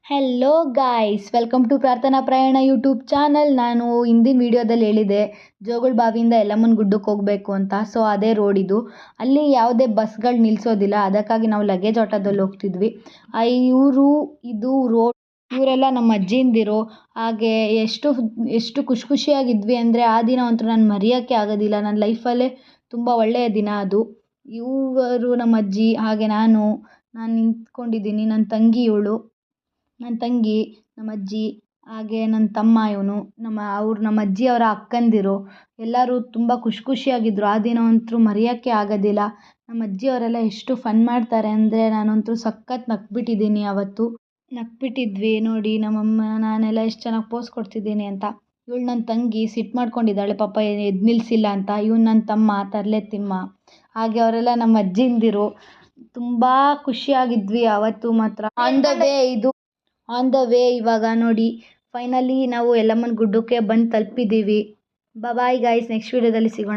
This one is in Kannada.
ಹೆಲೋ ಗಾಯ್ಸ್, ವೆಲ್ಕಮ್ ಟು ಪ್ರಾರ್ಥನಾ ಪ್ರಯಾಣ ಯೂಟ್ಯೂಬ್ ಚಾನಲ್. ನಾನು ಹಿಂದಿನ ವೀಡಿಯೋದಲ್ಲಿ ಹೇಳಿದೆ ಜೋಗುಳ ಬಾವಿಯಿಂದ ಯಲ್ಲಮ್ಮನ ಗುಡ್ಡಕ್ಕೆ ಹೋಗಬೇಕು ಅಂತ. ಸೊ ಅದೇ ರೋಡ್ ಇದು. ಅಲ್ಲಿ ಯಾವುದೇ ಬಸ್ಗಳು ನಿಲ್ಲಿಸೋದಿಲ್ಲ, ಅದಕ್ಕಾಗಿ ನಾವು ಲಗೇಜ್ ಆಟೋದಲ್ಲಿ ಹೋಗ್ತಿದ್ವಿ. ಇದು ರೋಡ್, ಇವರೆಲ್ಲ ನಮ್ಮ ಅಜ್ಜಿಂದಿರು. ಹಾಗೆ ಎಷ್ಟು ಖುಷಿಯಾಗಿದ್ವಿ ಅಂದರೆ ಆ ದಿನ ಅಂತೂ ನಾನು ಮರೆಯೋಕ್ಕೆ ಆಗೋದಿಲ್ಲ. ನನ್ನ ಲೈಫಲ್ಲೇ ತುಂಬ ಒಳ್ಳೆಯ ದಿನ ಅದು. ಇವರು ನಮ್ಮ ಅಜ್ಜಿ, ಹಾಗೆ ನಾನು ನಿಂತ್ಕೊಂಡಿದ್ದೀನಿ. ನನ್ನ ತಂಗಿ, ನಮ್ಮ ಅಜ್ಜಿ, ಹಾಗೆ ನನ್ನ ತಮ್ಮ, ಇವನು ನಮ್ಮ ಅಜ್ಜಿಯವರ ಅಕ್ಕಂದಿರು ಎಲ್ಲರೂ ತುಂಬ ಖುಷಿಯಾಗಿದ್ದರು. ಆ ದಿನ ಅಂತೂ ಮರೆಯೋಕ್ಕೆ ಆಗೋದಿಲ್ಲ. ನಮ್ಮ ಅಜ್ಜಿಯವರೆಲ್ಲ ಎಷ್ಟು ಫನ್ ಮಾಡ್ತಾರೆ ಅಂದರೆ ನಾನಂತೂ ಸಖತ್ ನಕ್ಬಿಟ್ಟಿದ್ದೀನಿ. ಅವತ್ತು ನಕ್ಬಿಟ್ಟಿದ್ವಿ ನೋಡಿ, ನಮ್ಮಮ್ಮ ನಾನೆಲ್ಲ ಎಷ್ಟು ಚೆನ್ನಾಗಿ ಪೋಸ್ ಕೊಡ್ತಿದ್ದೀನಿ ಅಂತ. ಇವಳು ನನ್ನ ತಂಗಿ ಸಿಟ್ಟು ಮಾಡ್ಕೊಂಡಿದ್ದಾಳೆ ಪಾಪ, ಎದ್ದು ನಿಲ್ಲಿಸಿಲ್ಲ ಅಂತ. ಇವನು ನನ್ನ ತಮ್ಮ ತರಲೆ ತಿಮ್ಮ. ಹಾಗೆ ಅವರೆಲ್ಲ ನಮ್ಮ ಅಜ್ಜಿಂದಿರು. ತುಂಬ ಖುಷಿಯಾಗಿದ್ವಿ ಅವತ್ತು ಮಾತ್ರ. ಆನ್ ದ ವೇ ಇವಾಗ ನೋಡಿ, ಫೈನಲಿ ನಾವು ಯಲ್ಲಮ್ಮನ ಗುಡ್ಡಕ್ಕೆ ಬಂದು ತಲುಪಿದ್ದೀವಿ. ಬಾಯ್ ಗಾಯ್ಸ್, ನೆಕ್ಸ್ಟ್ ವೀಡಿಯೋದಲ್ಲಿ ಸಿಗೋಣ.